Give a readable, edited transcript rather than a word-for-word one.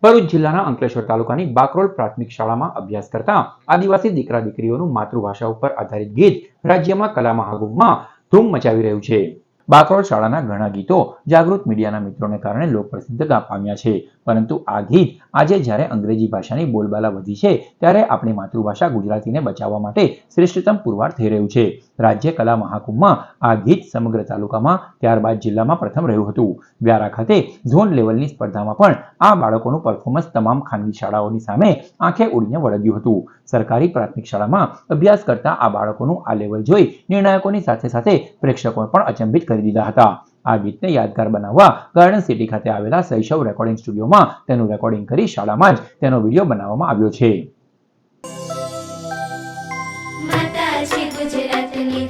ભરૂચ જિલ્લાના અંકલેશ્વર તાલુકાની બાકરોલ પ્રાથમિક શાળામાં અભ્યાસ કરતા આદિવાસી દીકરા દીકરીઓનું માતૃભાષા ઉપર આધારિત ગીત રાજ્યમાં કલા મહાકુંભમાં ધૂમ મચાવી રહ્યું છે. બાકરોલ શાળાના ઘણા ગીતો જાગૃત મીડિયાના મિત્રોને કારણે લોકપ્રસિદ્ધતા પામ્યા છે, પરંતુ આ ગીત આજે જ્યારે અંગ્રેજી ભાષાની બોલબાલા વધી છે ત્યારે આપણી માતૃભાષા ગુજરાતીને બચાવવા માટે શ્રેષ્ઠતમ પુરવાર થઈ રહ્યું છે. રાજ્ય કલા મહાકુંભમાં આ ગીત સમગ્ર તાલુકામાં ત્યારબાદ જિલ્લામાં પ્રથમ રહ્યું હતું. વ્યારા ખાતે ઝોન લેવલની સ્પર્ધામાં પણ આ બાળકોનું પરફોર્મન્સ તમામ ખાનગી શાળાઓની સામે આંખે ઉડીને વળગ્યું હતું. સરકારી પ્રાથમિક શાળામાં અભ્યાસ કરતા આ બાળકોનું આ લેવલ જોઈ નિર્ણાયકોની સાથે સાથે પ્રેક્ષકોએ પણ અચંબિત કરી દીધા હતા. આ ગીતને યાદગાર બનાવવા ગાર્ડન સિટી ખાતે આવેલા શૈશવ રેકોર્ડિંગ સ્ટુડિયોમાં તેનું રેકોર્ડિંગ કરી શાળામાં જ તેનો વિડીયો બનાવવામાં આવ્યો છે. માતા છે ગુજરાતની